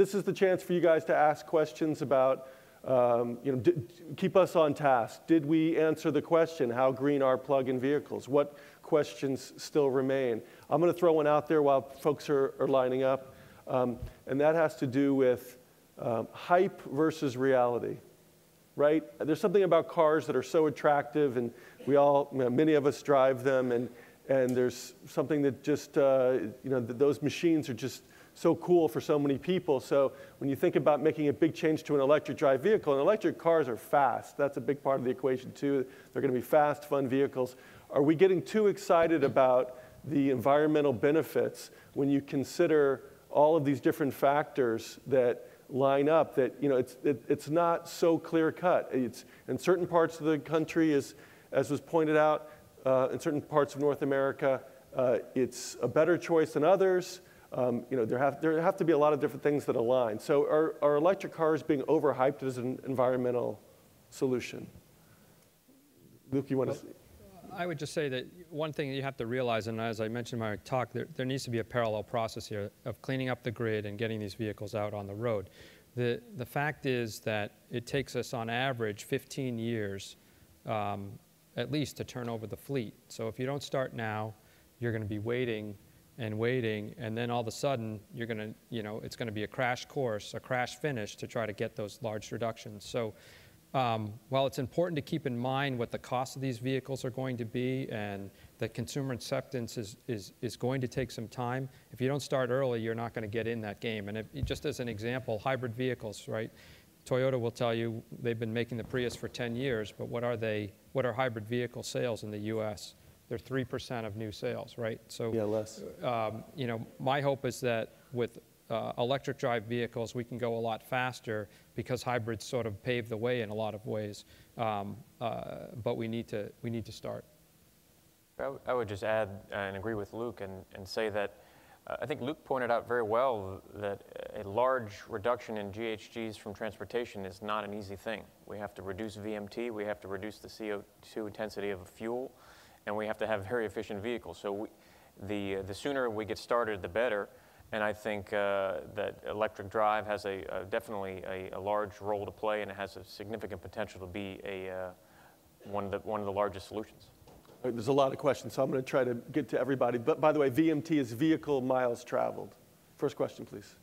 this is the chance for you guys to ask questions about, keep us on task. Did we answer the question, how green are plug-in vehicles? What questions still remain? I'm going to throw one out there while folks are lining up, and that has to do with hype versus reality, right? There's something about cars that are so attractive, and we all, many of us drive them, and there's something that just, those machines are just so cool for so many people. So when you think about making a big change to an electric drive vehicle, and electric cars are fast. That's a big part of the equation too. They're going to be fast, fun vehicles. Are we getting too excited about the environmental benefits when you consider all of these different factors that line up that, it's not so clear cut. It's in certain parts of the country, as was pointed out, in certain parts of North America, it's a better choice than others. There have to be a lot of different things that align. So are electric cars being overhyped as an environmental solution? Luke, you want to? I would just say that one thing you have to realize, and as I mentioned in my talk, there needs to be a parallel process here of cleaning up the grid and getting these vehicles out on the road. The fact is that it takes us on average 15 years at least to turn over the fleet. So if you don't start now, you're going to be waiting, and then all of a sudden you're going to, it's going to be a crash course, a crash finish to try to get those large reductions. So while it's important to keep in mind what the cost of these vehicles are going to be and that consumer acceptance is going to take some time, if you don't start early, you're not going to get in that game. And just as an example, hybrid vehicles, right? Toyota will tell you they've been making the Prius for 10 years, but what are hybrid vehicle sales in the US? They're 3% of new sales, right? So, yeah, less. My hope is that with electric drive vehicles, we can go a lot faster because hybrids sort of pave the way in a lot of ways. But we need to start. I would just add and agree with Luke and say that I think Luke pointed out very well that a large reduction in GHGs from transportation is not an easy thing. We have to reduce VMT, we have to reduce the CO2 intensity of fuel, and we have to have very efficient vehicles. So the sooner we get started, the better. And I think that electric drive has definitely a large role to play, and it has a significant potential to be one of the largest solutions. There's a lot of questions, so I'm going to try to get to everybody. But by the way, VMT is vehicle miles traveled. First question, please.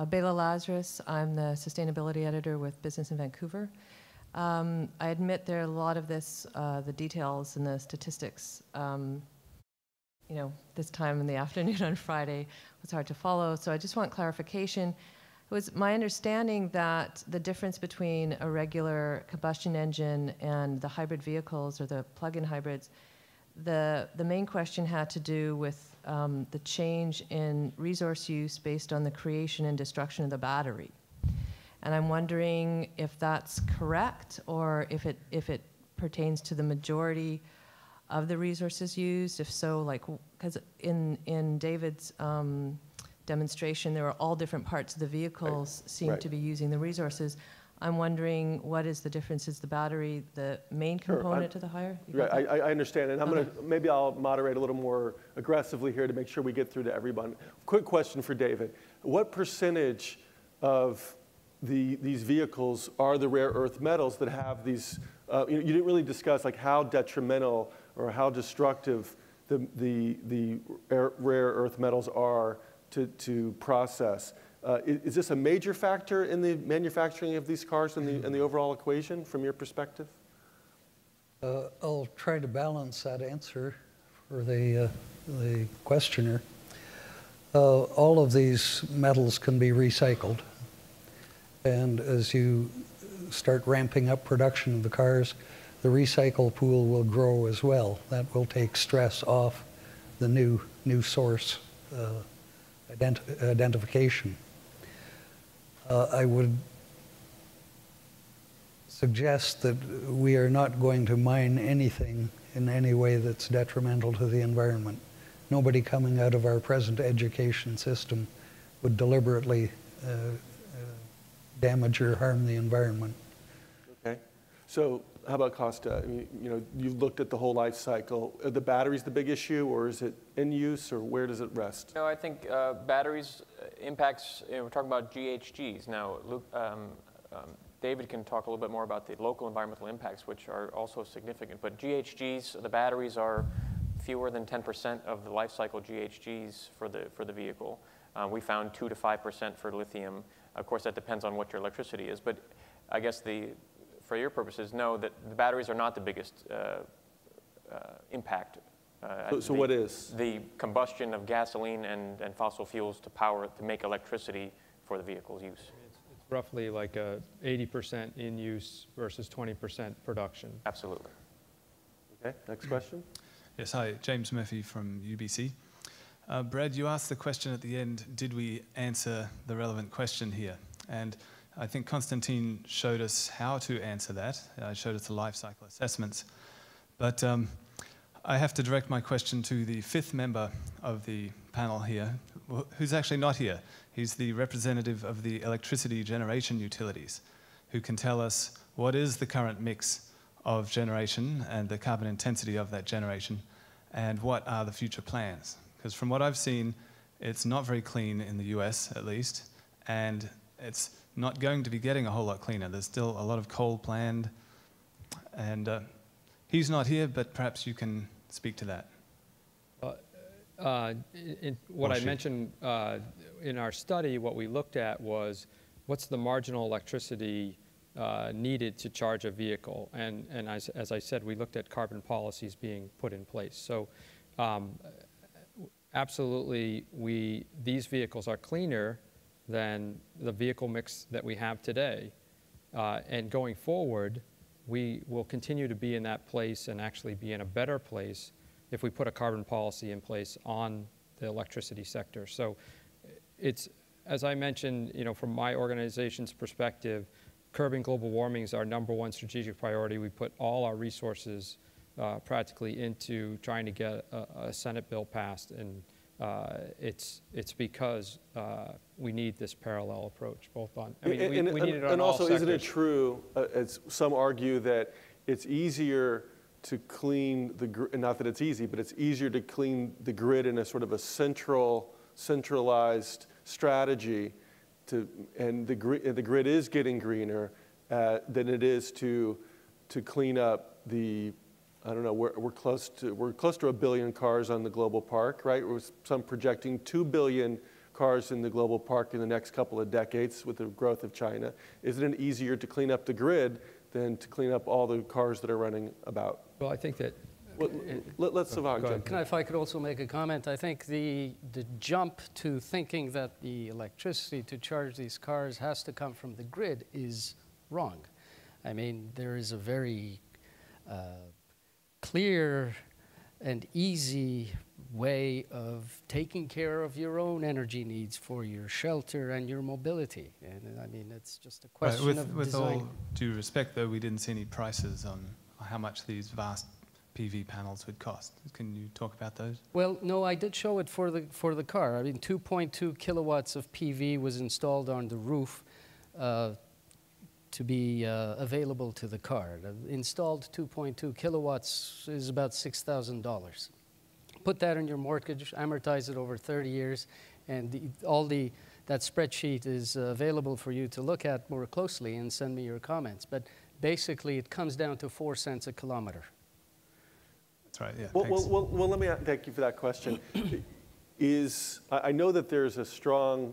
Bela Lazarus. I'm the sustainability editor with Business in Vancouver. I admit there are a lot of this, the details and the statistics, this time in the afternoon on Friday was hard to follow. So I just want clarification. It was my understanding that the difference between a regular combustion engine and the hybrid vehicles or the plug-in hybrids, the main question had to do with the change in resource use based on the creation and destruction of the battery. And I'm wondering if that's correct or if it pertains to the majority of the resources used. If so, because in David's demonstration, there are all different parts of the vehicles seem to be using the resources. I'm wondering what is the difference? Is the battery the main component to the higher? Right, I understand, and maybe I'll moderate a little more aggressively here to make sure we get through to everyone. Quick question for David. What percentage of these vehicles are the rare earth metals that have these, you didn't really discuss how detrimental or how destructive the rare earth metals are to process. Is this a major factor in the manufacturing of these cars and the overall equation from your perspective? I'll try to balance that answer for the questioner. All of these metals can be recycled. And as you start ramping up production of the cars, the recycle pool will grow as well. That will take stress off the new source identification. I would suggest that we are not going to mine anything in any way that's detrimental to the environment. Nobody coming out of our present education system would deliberately damage or harm the environment. Okay. So how about Costa? You've looked at the whole life cycle. Are the batteries the big issue, or is it in use, or where does it rest? I think batteries impacts, we're talking about GHGs. Now, Luke, David can talk a little bit more about the local environmental impacts, which are also significant. But GHGs, the batteries are fewer than 10% of the life cycle GHGs for the vehicle. We found 2 to 5% for lithium. Of course, that depends on what your electricity is. But I guess for your purposes, know that the batteries are not the biggest impact. So what is? The combustion of gasoline and fossil fuels to make electricity for the vehicle's use. It's roughly like a 80% in use versus 20% production. Absolutely. Okay, next question. Yes, hi, James Murphy from UBC. Brad, you asked the question at the end, did we answer the relevant question here? And I think Konstantin showed us how to answer that. Showed us the life cycle assessments. But I have to direct my question to the fifth member of the panel here, who's actually not here. He's the representative of the electricity generation utilities, who can tell us what is the current mix of generation and the carbon intensity of that generation, and what are the future plans. Because from what I've seen, it's not very clean in the US, at least, and it's not going to be getting a whole lot cleaner. There's still a lot of coal planned, and he's not here, but perhaps you can speak to that. What I mentioned in our study, what we looked at was what's the marginal electricity needed to charge a vehicle. And as I said, we looked at carbon policies being put in place. So absolutely, these vehicles are cleaner than the vehicle mix that we have today. And going forward, we will continue to be in that place and actually be in a better place if we put a carbon policy in place on the electricity sector. So it's, as I mentioned, from my organization's perspective, curbing global warming is our #1 strategic priority. We put all our resources practically into trying to get a Senate bill passed, and it's because we need this parallel approach, both on, we need it on all sectors. And also, isn't it true, as some argue, that it's easier to clean the grid, not that it's easy, but it's easier to clean the grid in a sort of a centralized strategy, and the grid is getting greener than it is to clean up the, I don't know, we're close to 1 billion cars on the global park, right? With some projecting 2 billion cars in the global park in the next couple of decades with the growth of China. Isn't it easier to clean up the grid than to clean up all the cars that are running about? Well, I think that... Let's Sivan jump in. If I could also make a comment, I think the jump to thinking that the electricity to charge these cars has to come from the grid is wrong. I mean, there is a very clear and easy way of taking care of your own energy needs for your shelter and your mobility. And I mean, it's just a question of with design. all due respect, though, we didn't see any prices on how much these vast PV panels would cost. Can you talk about those? Well, no, I did show it for the car. I mean, 2.2 kilowatts of PV was installed on the roof to be available to the car. The installed 2.2 kilowatts is about $6,000. Put that in your mortgage, amortize it over 30 years, and that spreadsheet is available for you to look at more closely and send me your comments. But basically, it comes down to 4 cents a kilometer. That's right, yeah. Well, let me thank you for that question. I know that there's a strong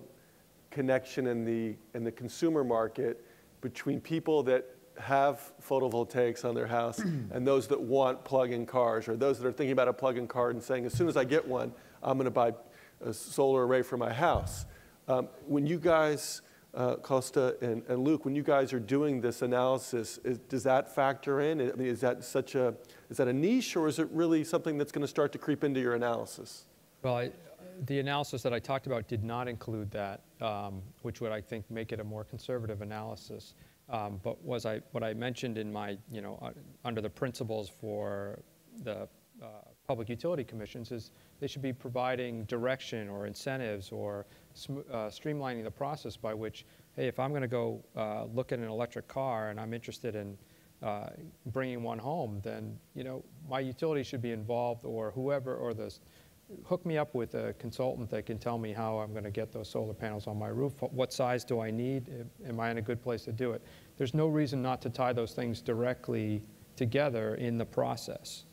connection in the consumer market between people that have photovoltaics on their house and those that want plug-in cars, or those that are thinking about a plug-in car and saying, as soon as I get one, I'm going to buy a solar array for my house. When you guys, Costa and Luke, when you guys are doing this analysis, does that factor in? I mean, is that a niche, or is it really something that's going to start to creep into your analysis? Well, the analysis that I talked about did not include that, which would, I think, make it a more conservative analysis. But what I mentioned in my, under the principles for the public utility commissions is they should be providing direction or incentives or streamlining the process by which, hey, if I'm going to go look at an electric car and I'm interested in bringing one home, then my utility should be involved, or whoever, or the hook me up with a consultant that can tell me how I'm going to get those solar panels on my roof. What size do I need? Am I in a good place to do it? There's no reason not to tie those things directly together in the process.